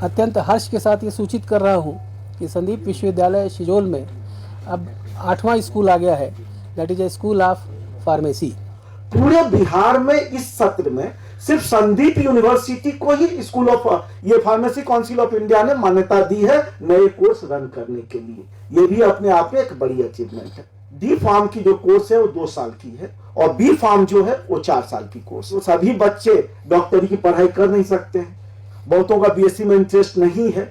अत्यंत हर्ष के साथ ये सूचित कर रहा हूँ कि संदीप विश्वविद्यालय शिजोल में अब 8वां स्कूल आ गया है, that is a school of pharmacy. पूरे बिहार में इस सत्र में सिर्फ संदीप यूनिवर्सिटी को ही स्कूल ऑफ ये फार्मेसी काउंसिल ऑफ इंडिया ने मान्यता दी है नए कोर्स रन करने के लिए। ये भी अपने आप में एक बड़ी अचीवमेंट है। डी फार्म की जो कोर्स है वो 2 साल की है और बी फार्म जो है वो 4 साल की कोर्स है। सभी बच्चे डॉक्टरी की पढ़ाई कर नहीं सकते हैं, बहुतों का बीएससी में इंटरेस्ट नहीं है।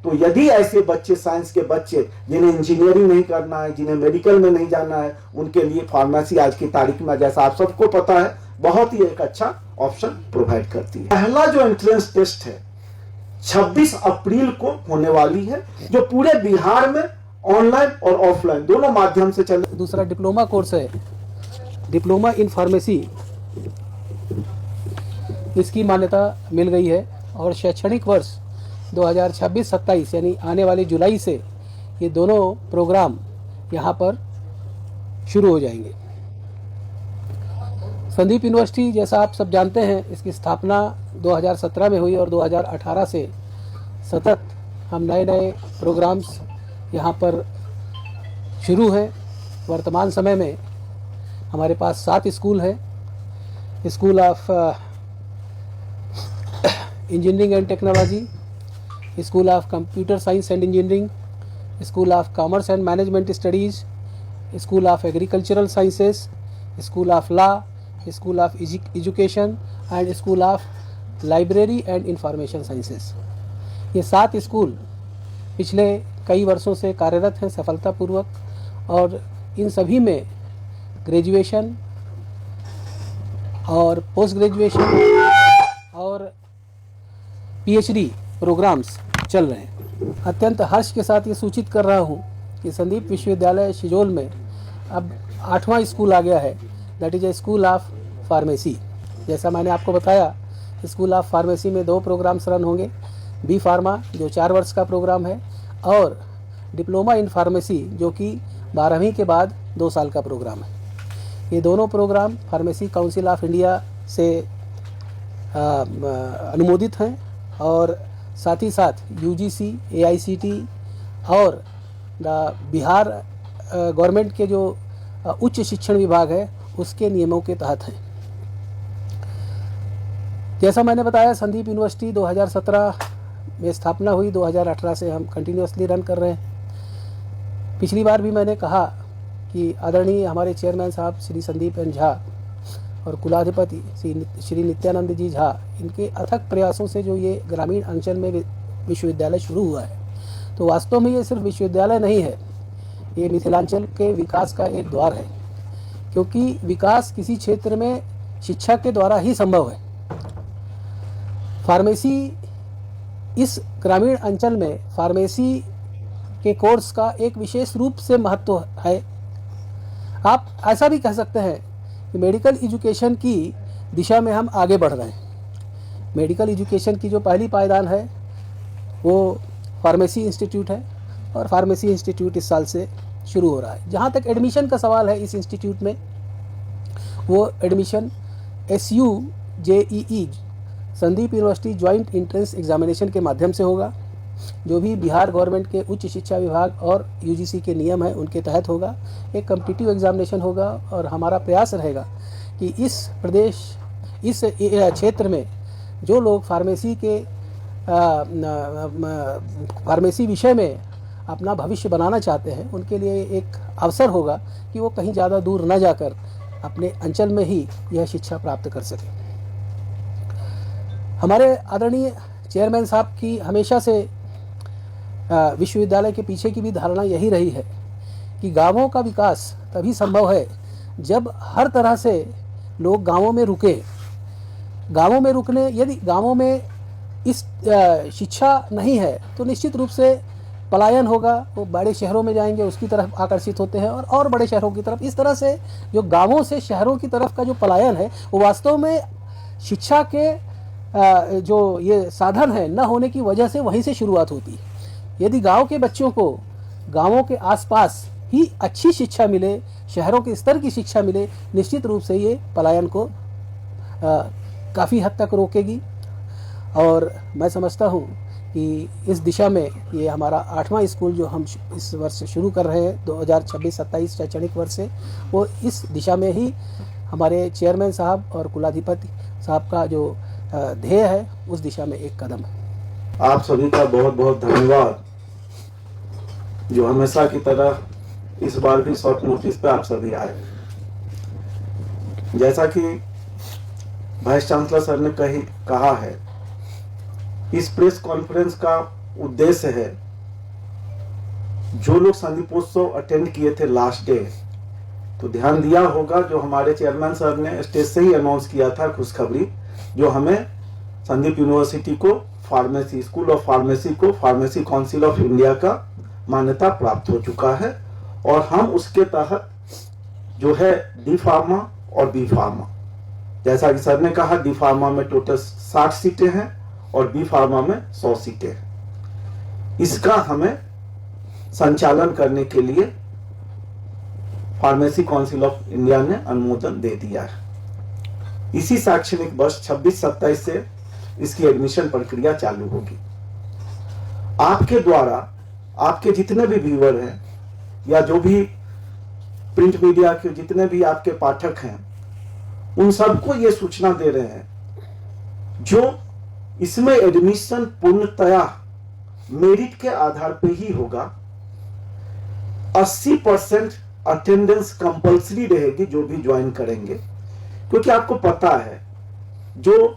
तो यदि ऐसे बच्चे, साइंस के बच्चे जिन्हें इंजीनियरिंग नहीं करना है, जिन्हें मेडिकल में नहीं जाना है, उनके लिए फार्मेसी आज की तारीख में, जैसा आप सबको पता है, बहुत ही एक अच्छा ऑप्शन प्रोवाइड करती है। पहला जो एंट्रेंस टेस्ट है 26 अप्रैल को होने वाली है, जो पूरे बिहार में ऑनलाइन और ऑफलाइन दोनों माध्यम से चले। दूसरा डिप्लोमा कोर्स है, डिप्लोमा इन फार्मेसी, इसकी मान्यता मिल गई है और शैक्षणिक वर्ष 2026-27 यानी आने वाली जुलाई से ये दोनों प्रोग्राम यहाँ पर शुरू हो जाएंगे। संदीप यूनिवर्सिटी, जैसा आप सब जानते हैं, इसकी स्थापना 2017 में हुई और 2018 से सतत हम नए नए प्रोग्राम्स यहाँ पर शुरू हैं। वर्तमान समय में हमारे पास 7 स्कूल हैं। School of engineering and technology, school of computer science and engineering, school of commerce and management studies, school of agricultural sciences, school of law, school of education and school of library and information sciences. ये 7 school पिछले कई वर्षों से कार्यरत हैं सफलतापूर्वक और इन सभी में ग्रेजुएशन और पोस्ट ग्रेजुएशन और पीएचडी प्रोग्राम्स चल रहे हैं। अत्यंत हर्ष के साथ ये सूचित कर रहा हूँ कि संदीप विश्वविद्यालय शिजोल में अब 8वां स्कूल आ गया है, that is a school of pharmacy. जैसा मैंने आपको बताया, स्कूल ऑफ फार्मेसी में 2 प्रोग्राम्स रन होंगे, बी फार्मा जो 4 वर्ष का प्रोग्राम है और डिप्लोमा इन फार्मेसी जो कि 12वीं के बाद 2 साल का प्रोग्राम है। ये दोनों programme pharmacy council of India से अनुमोदित हैं और साथ ही साथ यूजीसी, एआईसीटी और बिहार गवर्नमेंट के जो उच्च शिक्षण विभाग है उसके नियमों के तहत हैं। जैसा मैंने बताया, संदीप यूनिवर्सिटी 2017 में स्थापना हुई, 2018 से हम कंटिन्यूसली रन कर रहे हैं। पिछली बार भी मैंने कहा कि आदरणीय हमारे चेयरमैन साहब श्री संदीप एन झा और कुलाधिपति श्री नित्यानंद जी झा, इनके अथक प्रयासों से जो ये ग्रामीण अंचल में विश्वविद्यालय शुरू हुआ है, तो वास्तव में ये सिर्फ विश्वविद्यालय नहीं है, ये मिथिलांचल के विकास का एक द्वार है, क्योंकि विकास किसी क्षेत्र में शिक्षा के द्वारा ही संभव है। फार्मेसी, इस ग्रामीण अंचल में फार्मेसी के कोर्स का एक विशेष रूप से महत्व है। आप ऐसा भी कह सकते हैं कि मेडिकल एजुकेशन की दिशा में हम आगे बढ़ रहे हैं। मेडिकल एजुकेशन की जो पहली पायदान है वो फार्मेसी इंस्टीट्यूट है और फार्मेसी इंस्टीट्यूट इस साल से शुरू हो रहा है। जहाँ तक एडमिशन का सवाल है इस इंस्टीट्यूट में, वो admission SUJEE Sandeep university joint entrance examination के माध्यम से होगा, जो भी बिहार गवर्नमेंट के उच्च शिक्षा विभाग और यूजीसी के नियम हैं उनके तहत होगा। एक कॉम्पिटिटिव एग्जामिनेशन होगा और हमारा प्रयास रहेगा कि इस प्रदेश, इस क्षेत्र में जो लोग फार्मेसी विषय में अपना भविष्य बनाना चाहते हैं उनके लिए एक अवसर होगा कि वो कहीं ज़्यादा दूर न जाकर अपने अंचल में ही यह शिक्षा प्राप्त कर सकें। हमारे आदरणीय चेयरमैन साहब की हमेशा से विश्वविद्यालय के पीछे की भी धारणा यही रही है कि गांवों का विकास तभी संभव है जब हर तरह से लोग गांवों में रुके। गांवों में रुकने, यदि गांवों में इस शिक्षा नहीं है तो निश्चित रूप से पलायन होगा, वो बड़े शहरों में जाएंगे, उसकी तरफ आकर्षित होते हैं और बड़े शहरों की तरफ। इस तरह से जो गांवों से शहरों की तरफ का जो पलायन है वो वास्तव में शिक्षा के जो ये साधन है न होने की वजह से वहीं से शुरुआत होती है। यदि गांव के बच्चों को गांवों के आसपास ही अच्छी शिक्षा मिले, शहरों के स्तर की शिक्षा मिले, निश्चित रूप से ये पलायन को काफ़ी हद तक रोकेगी। और मैं समझता हूँ कि इस दिशा में ये हमारा 8वां स्कूल जो हम इस वर्ष शुरू कर रहे हैं 2026-27 शैक्षणिक वर्ष से, वो इस दिशा में ही हमारे चेयरमैन साहब और कुलाधिपति साहब का जो ध्येय है उस दिशा में एक कदम है। आप सभी का बहुत बहुत धन्यवाद, जो हमेशा की तरह इस बार भी शॉर्ट नोटिस पे आप सभी आए। जैसा कि वाइस चांसलर सर ने कहा है, इस प्रेस कॉन्फ्रेंस का उद्देश्य है, जो लोग संदीपोत्सव अटेंड किए थे लास्ट डे, तो ध्यान दिया होगा जो हमारे चेयरमैन सर ने स्टेज से ही अनाउंस किया था खुशखबरी, जो हमें संदीप यूनिवर्सिटी को फार्मेसी, स्कूल ऑफ फार्मेसी को फार्मेसी काउंसिल ऑफ इंडिया का मान्यता प्राप्त हो चुका है। और हम उसके तहत जो है डी फार्मा और बी फार्मा, जैसा कि सर ने कहा, डी फार्मा में टोटल 60 सीटें हैं और बी फार्मा में 100 सीटें हैं। इसका हमें संचालन करने के लिए फार्मेसी काउंसिल ऑफ इंडिया ने अनुमोदन दे दिया है। इसी शैक्षणिक वर्ष 26-27 से इसकी एडमिशन प्रक्रिया चालू होगी। आपके द्वारा आपके जितने भी व्यूअर हैं या जो भी प्रिंट मीडिया के जितने भी आपके पाठक हैं, उन सबको ये सूचना दे रहे हैं, जो इसमें एडमिशन पूर्णतया मेरिट के आधार पर ही होगा। 80% अटेंडेंस कंपल्सरी रहेगी जो भी ज्वाइन करेंगे, क्योंकि आपको पता है जो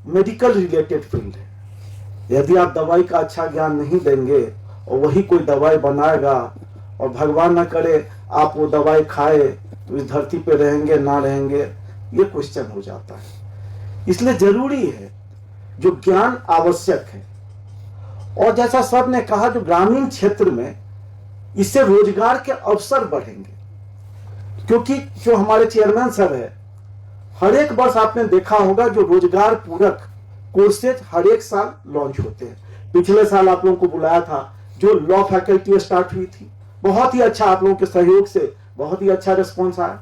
मेडिकल रिलेटेड फील्ड है, यदि आप दवाई का अच्छा ज्ञान नहीं देंगे और वही कोई दवाई बनाएगा और भगवान ना करे आप वो दवाई खाए तो इस धरती पे रहेंगे ना रहेंगे, ये क्वेश्चन हो जाता है। इसलिए जरूरी है, जो ज्ञान आवश्यक है। और जैसा सर ने कहा, जो ग्रामीण क्षेत्र में इससे रोजगार के अवसर बढ़ेंगे, क्योंकि जो हमारे चेयरमैन सर है, हर एक वर्ष आपने देखा होगा जो रोजगार पूरक कोर्सेज हर एक साल लॉन्च होते हैं। पिछले साल आप लोगों को बुलाया था, जो लॉ फैकल्टी स्टार्ट हुई थी, बहुत ही अच्छा, आप लोगों के सहयोग से बहुत ही अच्छा रिस्पॉन्स आया।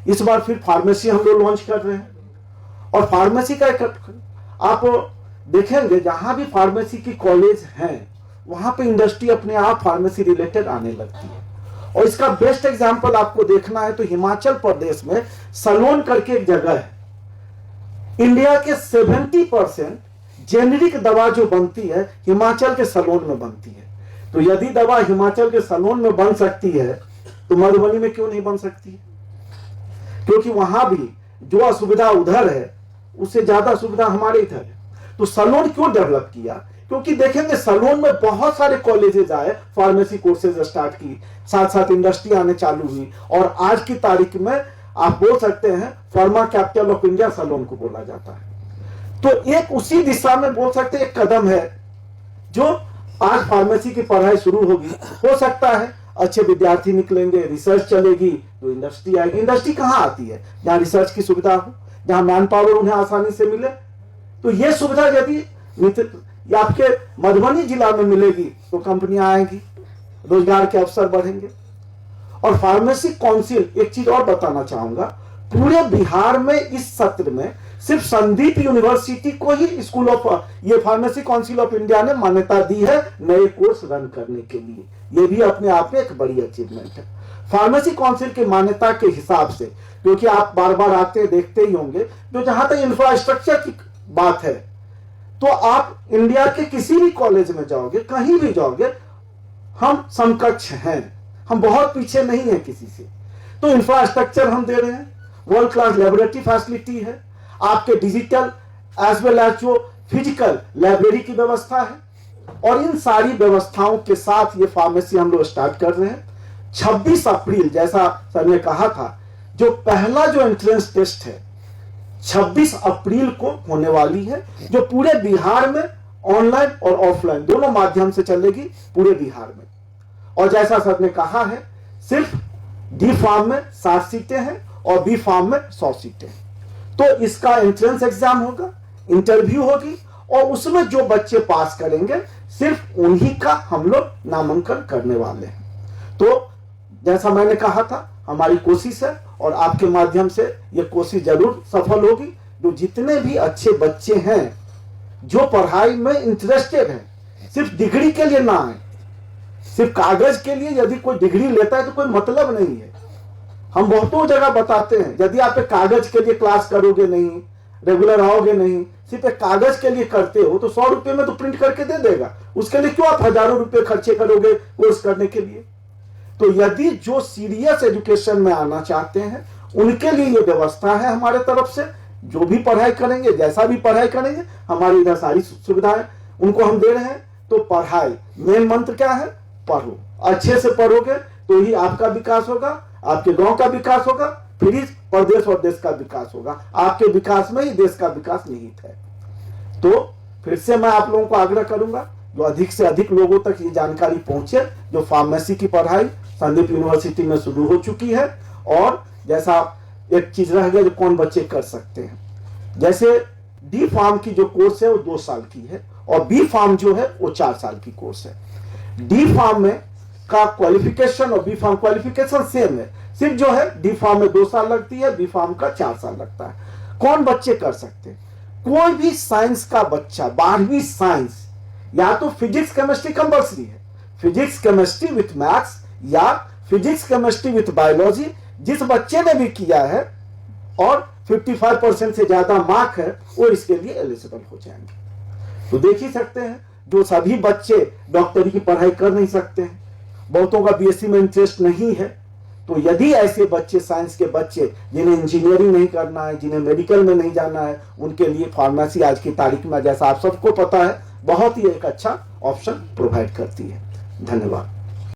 इस बार फिर फार्मेसी हम लोग लॉन्च कर रहे हैं। और फार्मेसी का आप देखेंगे, जहां भी फार्मेसी की कॉलेज हैं वहां पे इंडस्ट्री अपने आप फार्मेसी रिलेटेड आने लगती है। और इसका बेस्ट एग्जांपल आपको देखना है तो हिमाचल प्रदेश में सलोन करके एक जगह है। इंडिया के 70% जेनेरिक दवा जो बनती है हिमाचल के सलोन में बनती है। तो यदि दवा हिमाचल के सलोन में बन सकती है तो मधुबनी में क्यों नहीं बन सकती है? क्योंकि वहां भी जो असुविधा उधर है उससे ज्यादा सुविधा हमारे इधर है। तो सलोन क्यों डेवलप किया? क्योंकि देखेंगे सलोन में बहुत सारे कॉलेजेस आए, फार्मेसी कोर्सेज स्टार्ट की, साथ साथ इंडस्ट्री आने चालू हुई। और आज की तारीख में आप बोल सकते हैं pharma capital of India salon को बोला जाता है। तो एक उसी दिशा में बोल सकते हैं एक कदम है, जो आज फार्मेसी की पढ़ाई शुरू होगी। हो सकता है अच्छे विद्यार्थी निकलेंगे, रिसर्च चलेगी तो इंडस्ट्री आएगी। इंडस्ट्री कहां आती है? जहां रिसर्च की सुविधा हो, जहां मैन पावर उन्हें आसानी से मिले। तो ये सुविधा यदि आपके मधुबनी जिला में मिलेगी तो कंपनियां आएंगी, रोजगार के अवसर बढ़ेंगे। और फार्मेसी काउंसिल, एक चीज और बताना चाहूंगा, पूरे बिहार में इस सत्र में सिर्फ संदीप यूनिवर्सिटी को ही स्कूल ऑफ ये फार्मेसी काउंसिल ऑफ इंडिया ने मान्यता दी है नए कोर्स रन करने के लिए। ये भी अपने आप में एक बड़ी अचीवमेंट है। फार्मेसी काउंसिल की मान्यता के हिसाब से, क्योंकि आप बार बार आते देखते ही होंगे, जो जहां तक इंफ्रास्ट्रक्चर की बात है, तो आप इंडिया के किसी भी कॉलेज में जाओगे, कहीं भी जाओगे, हम समकक्ष हैं, हम बहुत पीछे नहीं है किसी से। तो इंफ्रास्ट्रक्चर हम दे रहे हैं, वर्ल्ड क्लास लेबोरेटरी फैसिलिटी है, आपके डिजिटल एज वेल एज जो फिजिकल लाइब्रेरी की व्यवस्था है। और इन सारी व्यवस्थाओं के साथ ये फार्मेसी हम लोग स्टार्ट कर रहे हैं। 26 अप्रैल, जैसा सर ने कहा था, जो पहला जो एंट्रेंस टेस्ट है 26 अप्रैल को होने वाली है, जो पूरे बिहार में ऑनलाइन और ऑफलाइन दोनों माध्यम से चलेगी पूरे बिहार में। और जैसा सर ने कहा है, सिर्फ डी फार्म में 60 सीटें हैं और बी फार्म में 100 सीटें हैं। तो इसका एंट्रेंस एग्जाम होगा, इंटरव्यू होगी, और उसमें जो बच्चे पास करेंगे सिर्फ उन्हीं का हम लोग नामांकन करने वाले हैं। तो जैसा मैंने कहा था, हमारी कोशिश है और आपके माध्यम से ये कोशिश जरूर सफल होगी। जो जितने भी अच्छे बच्चे हैं, जो पढ़ाई में इंटरेस्टेड हैं, सिर्फ डिग्री के लिए ना आए, सिर्फ कागज के लिए यदि कोई डिग्री लेता है तो कोई मतलब नहीं है। हम बहुतों जगह बताते हैं, यदि आप एक कागज के लिए क्लास करोगे नहीं, रेगुलर आओगे नहीं, सिर्फ एक कागज के लिए करते हो तो 100 रुपए में तो प्रिंट करके दे देगा, उसके लिए क्यों आप हजारों रुपए खर्चे करोगे कोर्स करने के लिए। तो यदि जो सीरियस एजुकेशन में आना चाहते हैं उनके लिए ये व्यवस्था है हमारे तरफ से। जो भी पढ़ाई करेंगे, जैसा भी पढ़ाई करेंगे, हमारी इधर सारी सुविधाएं उनको हम दे रहे हैं। तो पढ़ाई, मेन मंत्र क्या है? पढ़ो, अच्छे से पढ़ोगे तो ही आपका विकास होगा, आपके गांव का विकास होगा, फिर इस प्रदेश और देश का विकास होगा। आपके विकास में ही देश का विकास निहित है। तो फिर से मैं आप लोगों को आग्रह करूंगा जो अधिक से अधिक लोगों तक ये जानकारी पहुंचे। जो फार्मेसी की पढ़ाई संदीप यूनिवर्सिटी में शुरू हो चुकी है, और जैसा एक चीज रह गया जो कौन बच्चे कर सकते हैं, जैसे डी फार्म की जो कोर्स है वो 2 साल की है और बी फार्म जो है वो 4 साल की कोर्स है। डी फार्म में का क्वालिफिकेशन और बी फार्म क्वालिफिकेशन सेम है, सिर्फ जो है डी फार्म में 2 साल लगती है, बी फार्म का 4 साल लगता है। कौन बच्चे कर सकते हैं? कोई भी साइंस का बच्चा, 12वीं साइंस, या तो फिजिक्स केमिस्ट्री कंपल्सरी है, फिजिक्स केमिस्ट्री विथ मैथ्स या फिजिक्स केमिस्ट्री विथ बायोलॉजी, जिस बच्चे ने भी किया है और 55% से ज्यादा मार्क है वो इसके लिए एलिजिबल हो जाएंगे। तो देख ही सकते हैं जो सभी बच्चे डॉक्टरी की पढ़ाई कर नहीं सकते हैं, बहुतों का बीएससी में इंटरेस्ट नहीं है, तो यदि ऐसे बच्चे, साइंस के बच्चे जिन्हें इंजीनियरिंग नहीं करना है, जिन्हें मेडिकल में नहीं जाना है, उनके लिए फार्मेसी आज की तारीख में, जैसा आप सबको पता है, बहुत ही एक अच्छा ऑप्शन प्रोवाइड करती है। धन्यवाद।